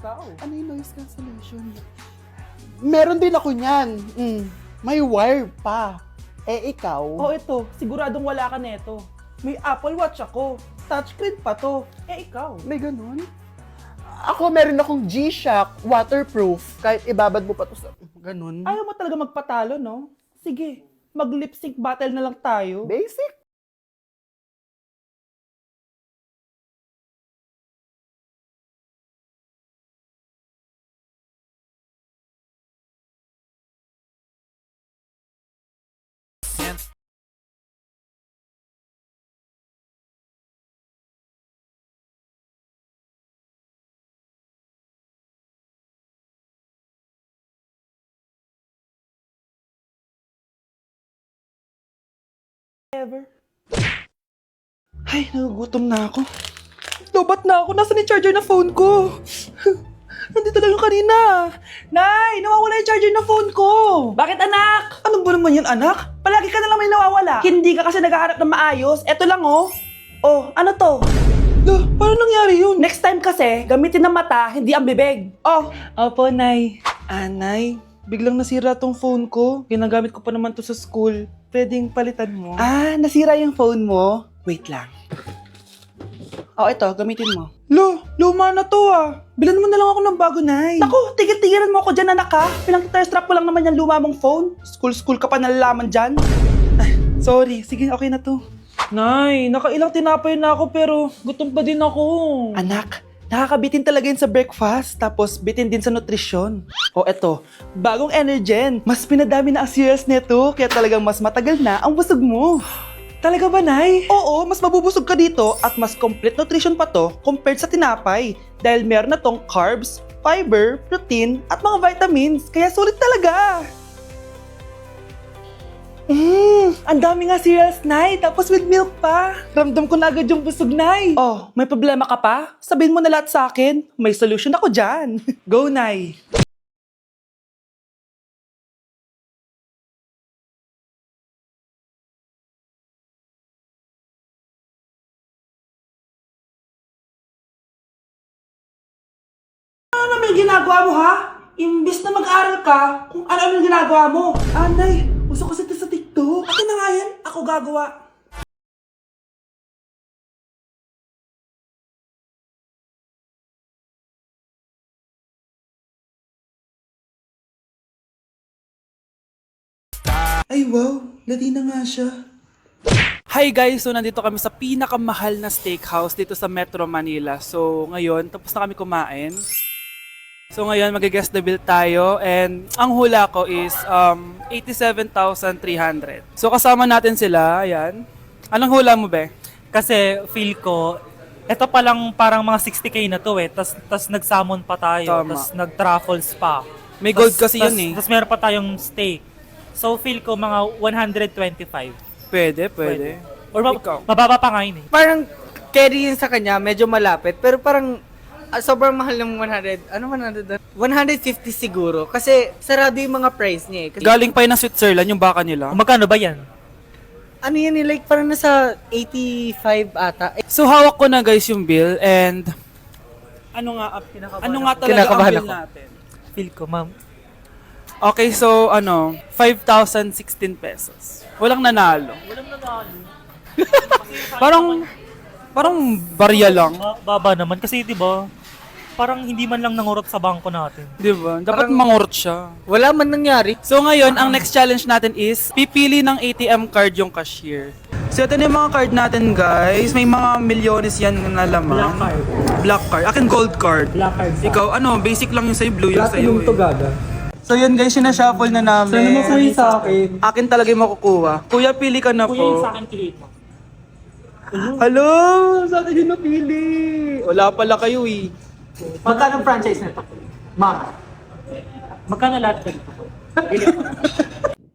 ikaw. Ano yung noise cancellation? Meron din ako niyan. May wire pa. Eh, ikaw? Oh, ito. Siguradong wala ka neto. May Apple Watch ako. Touchscreen pa to. Eh, ikaw. May ganun? Ako, meron akong G-Shock, waterproof. Kahit ibabad mo pa to sa... Ganun. Ayaw mo talaga magpatalo, no? Sige, mag-lip sync battle na lang tayo. Basic. Ever. Ay, nagugutom na ako. Lobat na ako. Nasaan yung charger na phone ko? Nandito lang yung kanina. Nay, nawawala yung charger na phone ko. Bakit, anak? Ano ba naman yan, anak? Palagi ka na lang may nawawala. Hindi ka kasi naghahanap ng maayos. Eto lang, oh. Oh, ano to? Paano nangyari yun? Next time kasi, gamitin ng mata, hindi ang bibig. Oh. Opo, Nay. Nay, biglang nasira tong phone ko. Ginagamit ko pa naman to sa school. Pwedeng palitan mo. Nasira yung phone mo? Wait lang. Oh, ito, gamitin mo. Luma na to Bilan mo na lang ako ng bago, Nay. Naku, tigil-tigilan mo ako dyan, anak ha. Pinang-strap ko lang naman yung luma mong phone. School ka pa nalalaman dyan. Sorry, sige, okay na to. Nay, nakailang tinapay na ako pero gutom pa din ako. Anak, nakakabitin talaga yun sa breakfast, tapos bitin din sa nutrisyon. O eto, bagong Energen. Mas pinadami na ang cereals nito, kaya talagang mas matagal na ang busog mo. Talaga ba, Nay? Oo, mas mabubusog ka dito at mas complete nutrition pa to compared sa tinapay. Dahil meron na tong carbs, fiber, protein, at mga vitamins. Kaya sulit talaga. Ang dami nga cereals, Nay. Tapos with milk pa. Ramdam ko na agad yung busog, Nay. Oh, may problema ka pa? Sabihin mo na lahat sa akin. May solution ako dyan. Go, Nay. Ano naman yung ginagawa mo, ha? Imbis na mag-aral ka, kung ano-ano yung ginagawa mo. Nay, uso kasi ito sa TikTok. Akin na nga yan, ako gagawa. Ay wow, lati na nga siya. Hi guys! So nandito kami sa pinakamahal na steakhouse dito sa Metro Manila. So ngayon, tapos na kami kumain. So ngayon, mag-guess the bill tayo and ang hula ko is 87,300. So kasama natin sila, ayan. Anong hula mo, be? Kasi feel ko, eto pa lang parang mga 60K na to tas nag-salmon pa tayo, Tama. tas nag-truffles pa. May gold kasi yun eh. Tas meron pa tayong steak. So feel ko mga 125. Pwede. Or Ikaw? mababa pa nga yun eh. Parang carry yun sa kanya, medyo malapit. Pero parang sobrang mahal ng 100. Ano 100? 150 siguro. Kasi sarado yung mga price niya eh. Kasi, Galing pa yun ng Switzerland, yung baka nila. Magkano ba yan? ano yan eh, like parang nasa 85 ata. So hawak ko na guys yung bill and ano nga talaga Kinakabahan ang bill ako. natin? Feel ko, ma'am. Okay, so 5,016 pesos. Walang nanalo. Parang barya lang. Baba naman kasi 'di ba? Parang hindi man lang nangurot sa bangko natin. Di ba? Dapat Parang- mangurot siya. Wala man nangyari. So ngayon, ang next challenge natin is pipili ng ATM card yung cashier. So ito na yung mga card natin guys. May mga milyones yan na laman. Black card. Black card. Akin gold card. Black card sa- Ikaw, basic lang yung sa'yo, blue yung sa'yo eh. gaga. So yun guys, sinashuffle na namin. Sana makuha sa akin. Akin talaga yung makukuha. Kuya, pili ka na Kuya, yung po. sa akin kilit mo. Hello! Sa atin yung napili. Wala pala kayo eh. Magkano franchise nito? Magkano lahat ka dito?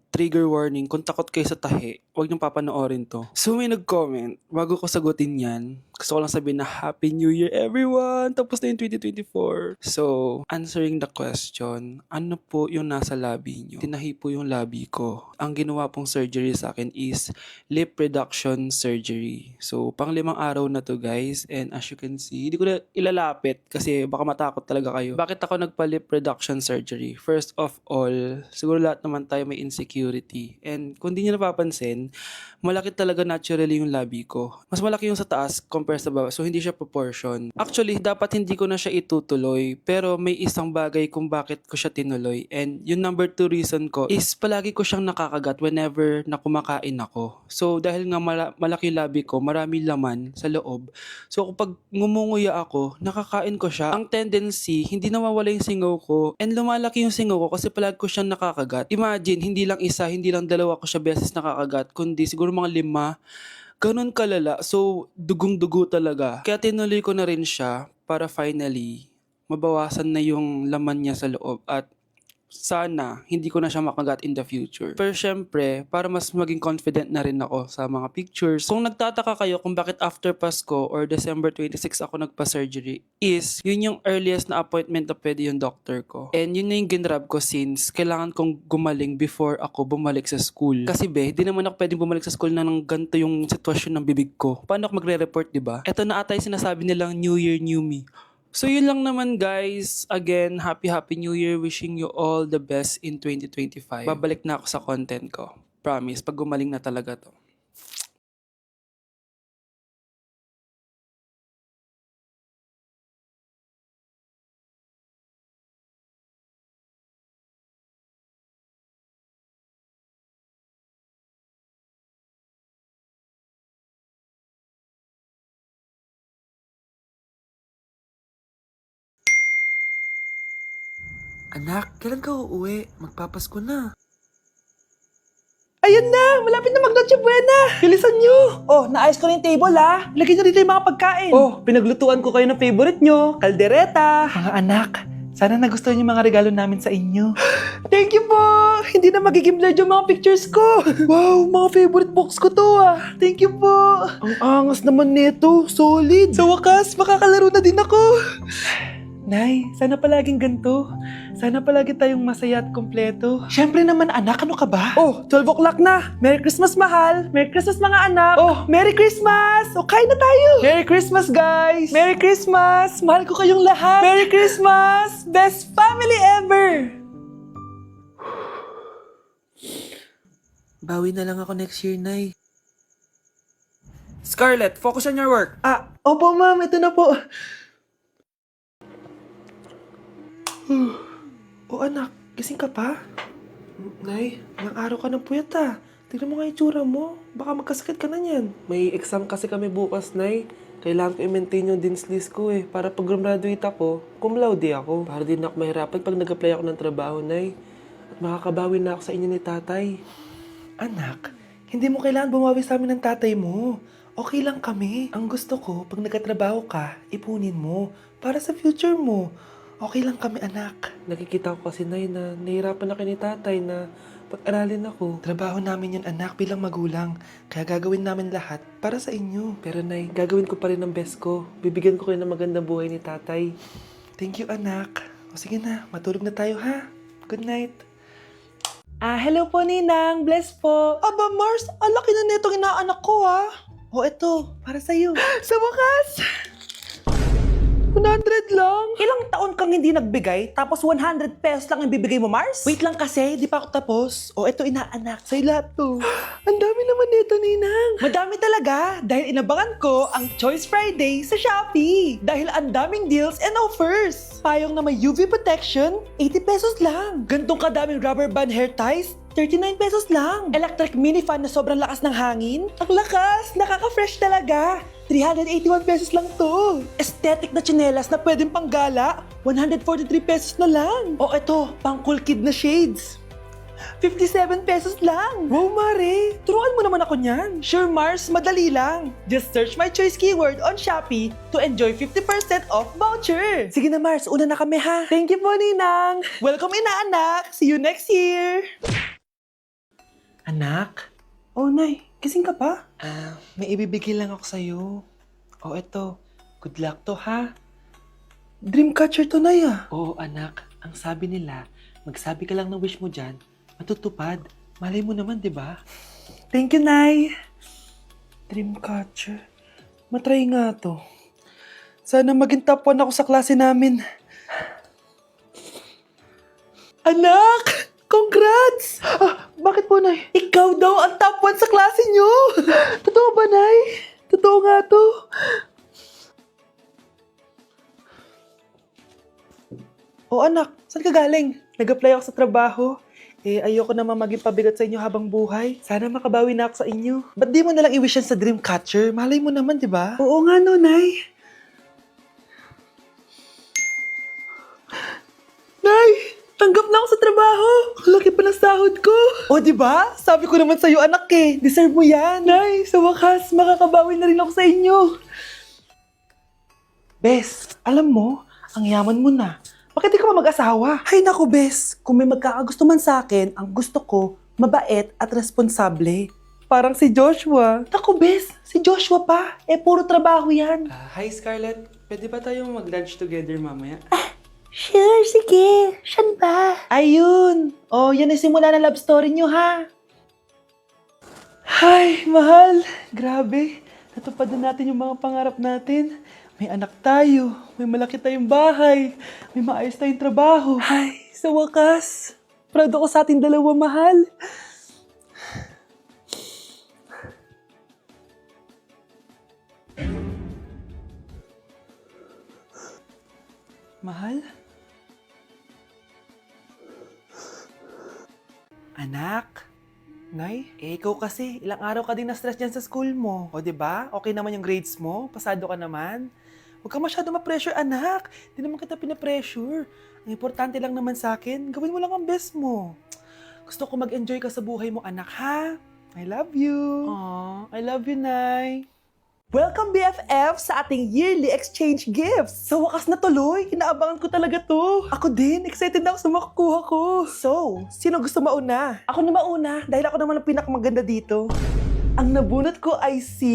Trigger warning, kung takot kayo sa tahi, huwag niyong papanoorin to. So may nag-comment, bago ko sagutin yan, Gusto ko lang sabihin na Happy New Year everyone! Tapos na yung 2024. So, answering the question, ano po yung nasa labi nyo? Tinahi po yung labi ko. Ang ginawa pong surgery sa akin is lip reduction surgery. So, pang 5 araw na to guys. And as you can see, hindi ko na ilalapit kasi baka matakot talaga kayo. Bakit ako nagpa-lip reduction surgery? First of all, siguro lahat naman tayo may insecurity. And kung di nyo napapansin, malaki talaga naturally yung labi ko. Mas malaki yung sa taas compare sa baba. So, hindi siya proportion. Actually, dapat hindi ko na siya itutuloy. Pero may isang bagay kung bakit ko siya tinuloy. And yung number 2 reason ko is palagi ko siyang nakakagat whenever na kumakain ako. So, dahil nga malaki labi ko, marami laman sa loob. So, kapag ngumunguya ako, nakakain ko siya. Ang tendency, hindi nawawala yung singaw ko. And lumalaki yung singaw ko kasi palagi ko siyang nakakagat. Imagine, hindi lang isa, hindi lang dalawa ko siya beses nakakagat, kundi siguro mga 5. Ganun kalala. So, dugong-dugo talaga. Kaya tinuloy ko na rin siya para finally mabawasan na yung laman niya sa loob at sana hindi ko na siya makagat in the future. Pero syempre, para mas maging confident na rin ako sa mga pictures. Kung nagtataka kayo kung bakit after Pasko or December 26 ako nagpa-surgery, is yun yung earliest na appointment na pwede yung doctor ko. And yun na yung ginrab ko since kailangan kong gumaling before ako bumalik sa school. Kasi di naman ako pwedeng bumalik sa school na nang ganito yung sitwasyon ng bibig ko. Paano ako magre-report, diba? Ito na ata yung sinasabi nilang New Year, New Me. So yun lang naman guys. Again, happy New Year. Wishing you all the best in 2025. Babalik na ako sa content ko. Promise, pag gumaling na talaga to. Anak, kailan ka uuwi? Magpapasko na. Ayun na! Malapit na mag-Noche Buena! Bilisan nyo! Oh, naayos ko na yung table ha! Lagyan nyo dito yung mga pagkain! Oh, pinaglutuan ko kayo ng favorite nyo, kaldereta. Mga anak, sana nagustuhan yung mga regalo namin sa inyo. Thank you po! Hindi na magiging blurred yung mga pictures ko! Wow, mga favorite box ko to ah! Thank you po! Ang angas naman nito, solid! Sa wakas, makakalaro na din ako! Nay, sana palaging ganito. Sana palagi tayong masaya at kompleto. Siyempre naman anak, ano ka ba? Oh, 12 o'clock na. Merry Christmas mahal. Merry Christmas mga anak. Oh, Merry Christmas. O, kain na tayo. Merry Christmas guys. Merry Christmas. Mahal ko kayong lahat. Merry Christmas. Best family ever. Bawi na lang ako next year, Nay. Scarlett, focus on your work. Opo ma'am, ito na po. Oh anak, gising ka pa? Nay, ilang araw ka ng puyat ah. Tignan mo nga yung tsura mo. Baka magkasakit ka na niyan. May exam kasi kami bukas, Nay. Kailangan ko i-maintain yung dean's list ko eh. Para pag graduate ako, cum laude ako. Para din ako mahirapan pag nag-apply ako ng trabaho, Nay. At makakabawi na ako sa inyo ni tatay. Anak, hindi mo kailangan bumawi sa amin ng tatay mo. Okay lang kami. Ang gusto ko, pag nagkatrabaho ka, ipunin mo. Para sa future mo. Okay lang kami, anak. Nakikita ko kasi, Nay, na nahihirapan na kayo ni tatay na pag-aralin ako. Trabaho namin yun, anak, bilang magulang. Kaya gagawin namin lahat para sa inyo. Pero, Nay, gagawin ko pa rin ang best ko. Bibigyan ko kayo ng magandang buhay ni tatay. Thank you, anak. O sige na, matulog na tayo, ha? Good night. Hello po, Ninang. Bless po. Aba, Mars, ang laki na netong inaanak ko, ha? O, eto, para sa'yo. Sa wakas! 100 lang? Ilang taon kang hindi nagbigay, tapos 100 pesos lang ang bibigay mo, Mars? Wait lang kasi, di pa ako tapos. O, eto inaanak, sa'yo lahat to. Ang dami naman nito, Ninang. Madami talaga, dahil inabangan ko ang Choice Friday sa Shopee. Dahil ang daming deals and offers. Payong na may UV protection, 80 pesos lang. Gantong kadaming rubber band hair ties, 39 pesos lang. Electric mini fan na sobrang lakas ng hangin. Ang lakas, nakaka-fresh talaga. 381 pesos lang to. Aesthetic na tsinelas na pwedeng panggala, 143 pesos na lang. O eto, pang cool kid na shades. 57 pesos lang. Wow, Mare. Turuan mo naman ako niyan. Sure, Mars. Madali lang. Just search my choice keyword on Shopee to enjoy 50% off voucher. Sige na, Mars. Una na kami, ha? Thank you po, Ninang. Welcome, inaanak. See you next year. Anak? Oh, Nay. Gising ka pa? May ibibigay lang ako sa'yo. Oh, eto. Good luck to, ha? Dreamcatcher to, Nay, ah. Oo, anak. Ang sabi nila, magsabi ka lang ng wish mo dyan, matutupad. Malay mo naman, di ba? Thank you, Nay. Dreamcatcher. Matry nga to. Sana maging top 1 ako sa klase namin. Anak! Congrats! Bakit po, Nay? Ikaw daw ang top 1 sa klase nyo! Totoo ba, Nay? Totoo nga to. O anak, saan ka galing? Nag-apply ako sa trabaho. Ayoko naman maging pabigat sa inyo habang buhay. Sana makabawi na ako sa inyo. Ba't di mo nalang i-wish yan sa Dreamcatcher? Malay mo naman, di ba? Oo nga no, Nay. Nay! Tanggap na ako sa trabaho! Ang laki pa ng sahod ko! O, di ba? Sabi ko naman sa'yo, anak eh. Deserve mo yan. Nay, sa wakas, makakabawi na rin ako sa inyo. Bes, alam mo, ang yaman mo na. Bakit di ka pa mag-asawa? Hay naku, Bes. Kung may magkakagusto man sa akin, ang gusto ko, mabait at responsable. Parang si Joshua. Naku, Bes. Si Joshua pa. Puro trabaho yan. Hi, Scarlett. Pwede ba tayong mag-lunch together mamaya? Sure, sige. Saan ba? Ayun. Oh, yan ang simula ng love story nyo, ha? Hay, mahal. Grabe. Natupad na natin yung mga pangarap natin. May anak tayo. May malaki tayong bahay. May maayos tayong trabaho. Ay, sa wakas. Proud ako sa ating dalawa, mahal. Mahal? Anak? Nay? Ikaw kasi, ilang araw ka din na-stress dyan sa school mo. O, diba? Okay naman yung grades mo? Pasado ka naman? Huwag ka masyado ma-pressure, anak. Di naman kita pina-pressure. Ang importante lang naman sa akin, gawin mo lang ang best mo. Gusto ko mag-enjoy ka sa buhay mo, anak, ha? I love you. Aw, I love you, Nay. Welcome, BFF, sa ating yearly exchange gifts. Sa wakas na tuloy, inaabangan ko talaga to. Ako din, excited na ako sa makukuha ko. So, sino gusto mauna? Ako na mauna, dahil ako naman ang pinakamaganda dito. Ang nabunot ko ay si